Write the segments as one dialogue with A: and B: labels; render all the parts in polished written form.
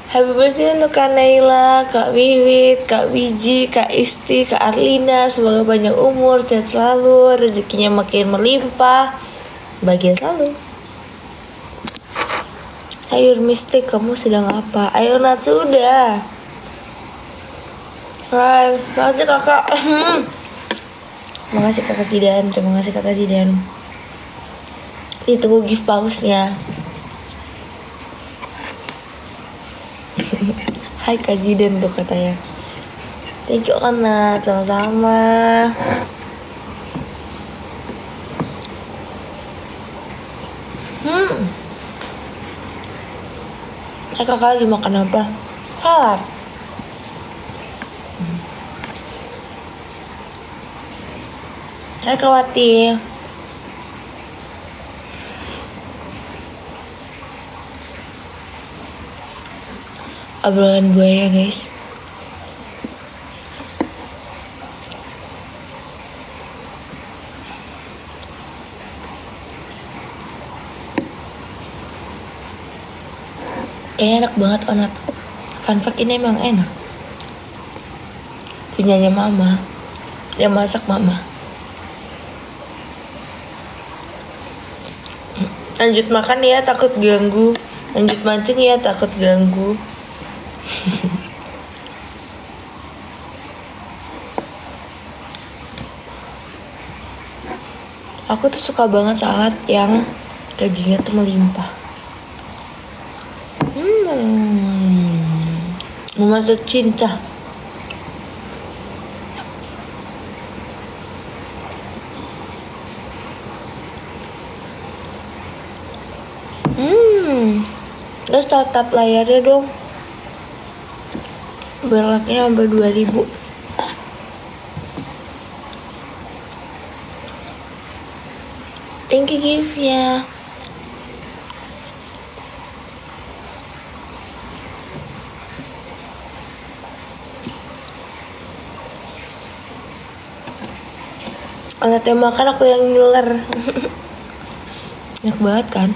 A: Happy birthday untuk Kak Naila, Kak Wiwit, Kak Wiji, Kak Isti, Kak Arlina. Semoga panjang umur, sehat selalu, rezekinya makin melimpah, bahagia selalu. Ayo Mistik, kamu sedang apa? Ayo Natsuda. Hai, makasih kakak. Makasih kakak Zidan, terima kasih kakak Zidan. Ditunggu gift pausnya. Hai Kak Zidan tuh katanya. Thank you Ana, sama-sama. Kakak lagi makan apa? Salad. Hai Kawati. Obrolan buaya guys. Kayaknya enak banget Onat. Fun fact, ini emang enak. Punyanya mama. Yang masak mama. Lanjut makan ya, takut ganggu. Lanjut mancing ya, takut ganggu. Aku tuh suka banget salad yang gajinya tuh melimpah. Mama tercinta. Terus tatap layarnya dong. Berlaknya sampai 2000. Thank you gift ya. Anak yang makan, aku yang ngiler. Enak banget kan?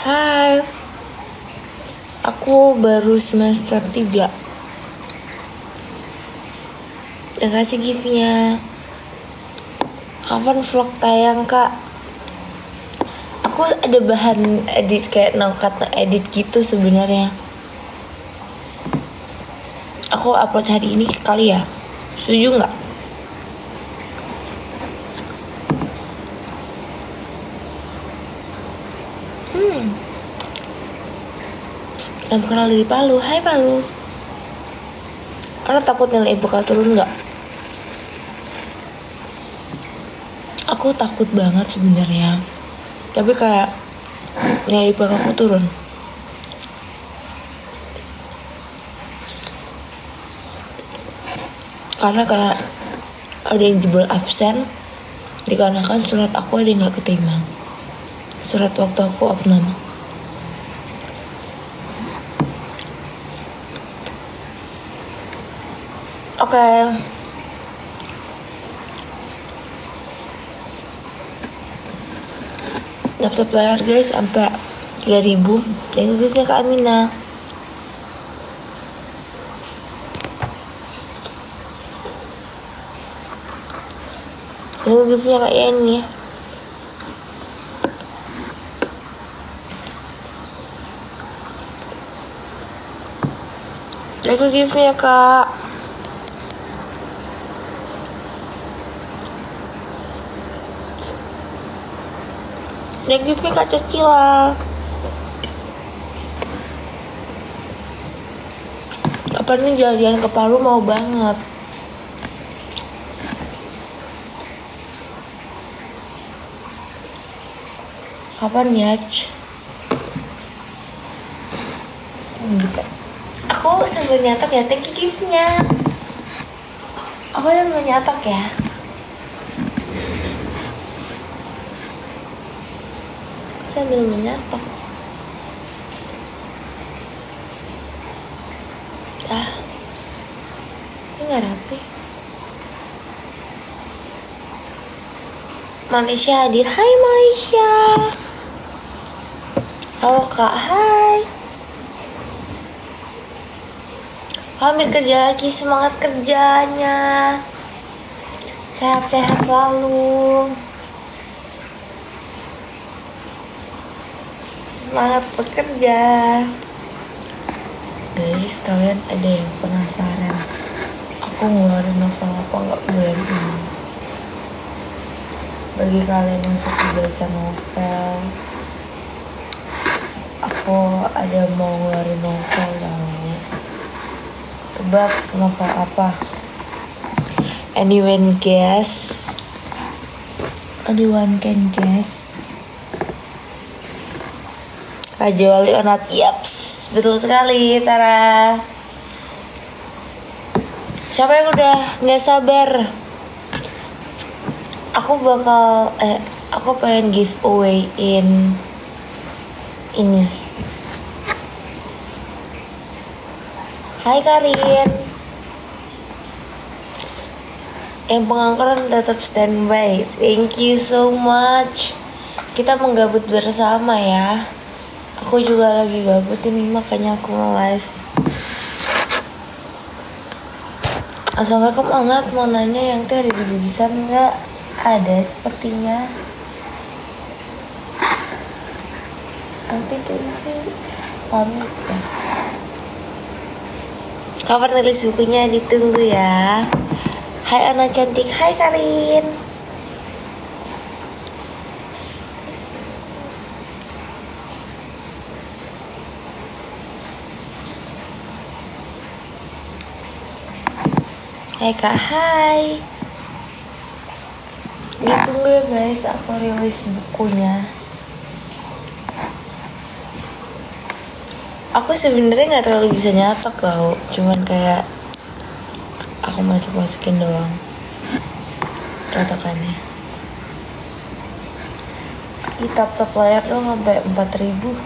A: Hai, aku baru semester 3. Terima kasih giftnya. Kapan vlog tayang kak? Aku ada bahan edit kayak no-cut edit gitu sebenarnya. Aku upload hari ini kali ya. Setuju nggak? Dan kenal dari Palu. Hai Palu. Karena takut nilai bakal turun nggak? Aku takut banget sebenarnya. Tapi kayak nilai bakal aku turun. Karena kayak ada yang jebol absen, dikarenakan surat aku ada yang nggak keterima. Surat waktu aku abnormal. Oke. Laptop layar guys sampai 3000. Thank you giftnya Kak Amina. Thank you giftnya Kak Yani. Thank you giftnya Kak. Thank you Kak Cecila. Kapan nih jalan ke Palu, mau banget. Kapan ya? Aku sambil nyatok ya, thank you giftnya. Aku sambil nyatok ya. Sambil menyatok. Ini nggak rapi. Malaysia hadir. Hai Malaysia. Halo kak, hai. Pamit kerja lagi, semangat kerjanya. Sehat-sehat selalu. Semangat bekerja. Guys, kalian ada yang penasaran aku ngeluarin novel apa nggak bulan ini? Bagi kalian yang suka baca novel, aku ada mau ngeluarin novel tau. Tebak novel apa? Anyone guess? Anyone can guess? Raja Wali or Not? Yaps, betul sekali Tara. Siapa yang udah nggak sabar? Aku pengen giveaway in ini. Hai Karin. Yang pengangguran tetap standby. Thank you so much. Kita menggabut bersama ya. Aku juga lagi gabut ini, makanya aku nge-live. Assalamualaikum Anat, mau nanya yang teh ada di lukisan nggak? Ada sepertinya. Nanti sih pamit ya. Kapan rilis bukunya, ditunggu ya. Hai Ana cantik, hai Karin. Hai kak, hai. Ditunggu ya guys, aku rilis bukunya. Aku sebenarnya nggak terlalu bisa nyatok tau, cuman kayak aku masukin doang catokannya. Top layar dong sampai 4.000.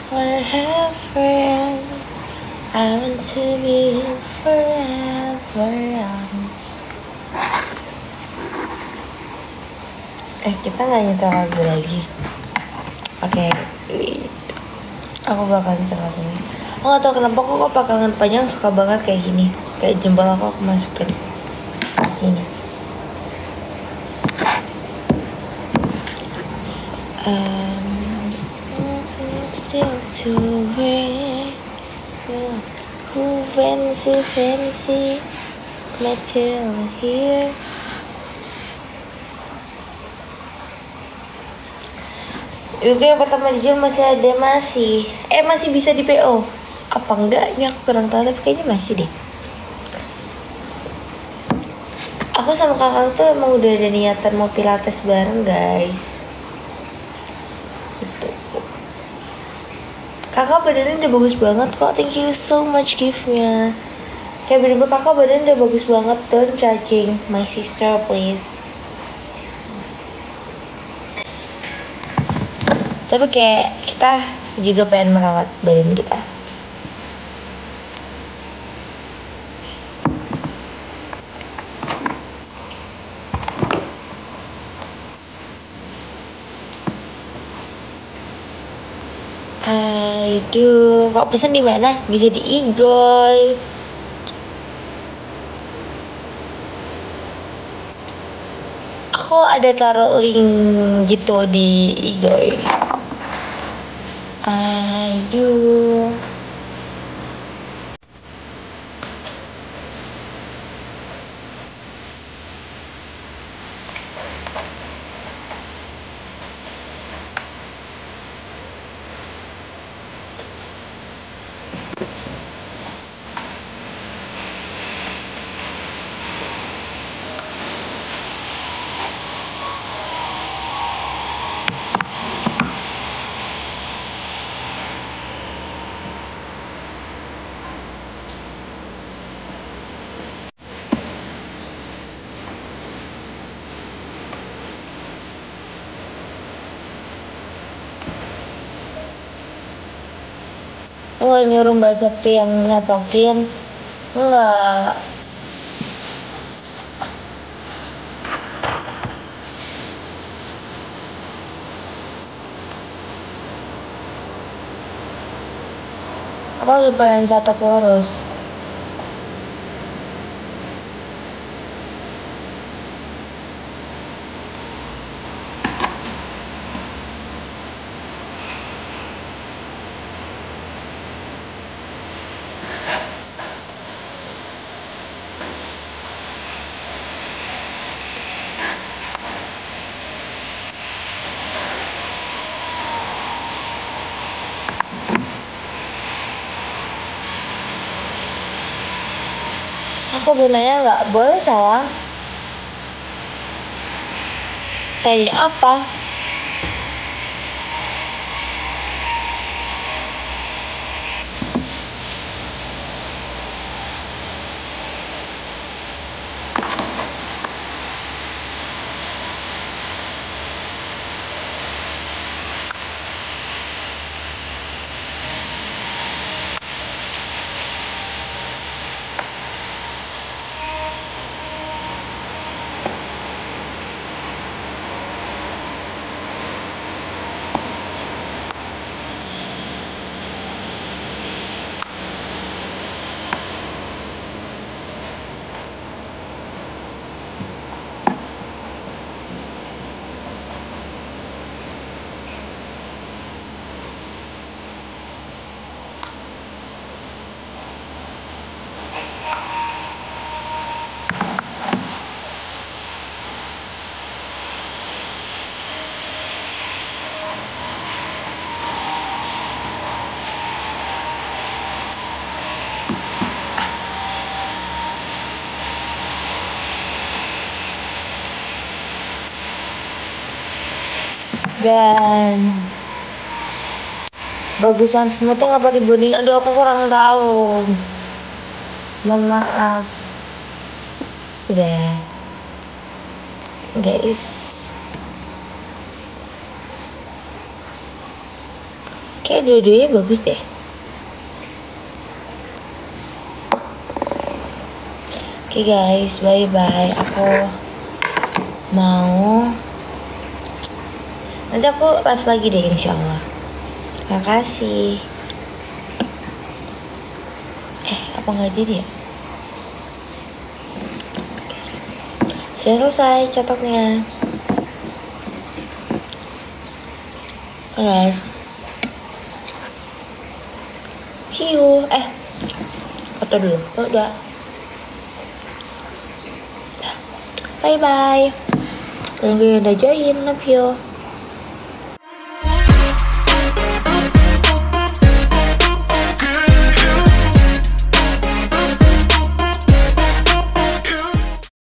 A: Forever, I want to be forever young. Kita nggak nyetel lagu lagi. Oke, aku bakal nyetel lagu ini. Aku nggak tahu kenapa kok pakangan panjang suka banget kayak gini. Kayak jempol aku masukin ke sini. Still to wear, who fancy material here. Juga yang pertama dijual masih ada, masih bisa di PO. Apa enggaknya aku kurang tahu, tapi kayaknya masih deh. Aku sama kakak tuh emang udah ada niatan mau pilates bareng guys. Gitu. Kakak badannya udah bagus banget kok. Thank you so much gift-nya. Kayak bener-bener kakak badannya udah bagus banget. Don't judging my sister please. Tapi kayak kita juga pengen merawat badan kita. Aduh, kok pesen di mana? Bisa di Igoy. Aku ada taruh link gitu di Igoy. Aduh. Nggak nyuruh Mbak Sakti yang nyetokin. Enggak. Aku lagi pengen catat lurus. Aku bilangnya nggak boleh sayang. Kayak apa? Dan bagusan smoothie apa dibanding? Aduh, aku kurang tahu. Mohon maaf. Udah, guys. Kayak dua-duanya bagus deh. Oke guys, bye-bye. Aku mau nanti aku live lagi deh insyaallah. Makasih. Apa nggak jadi ya? Sudah selesai catoknya. Guys, see you. Foto dulu. Udah. Bye bye. Thank you udah join, love you.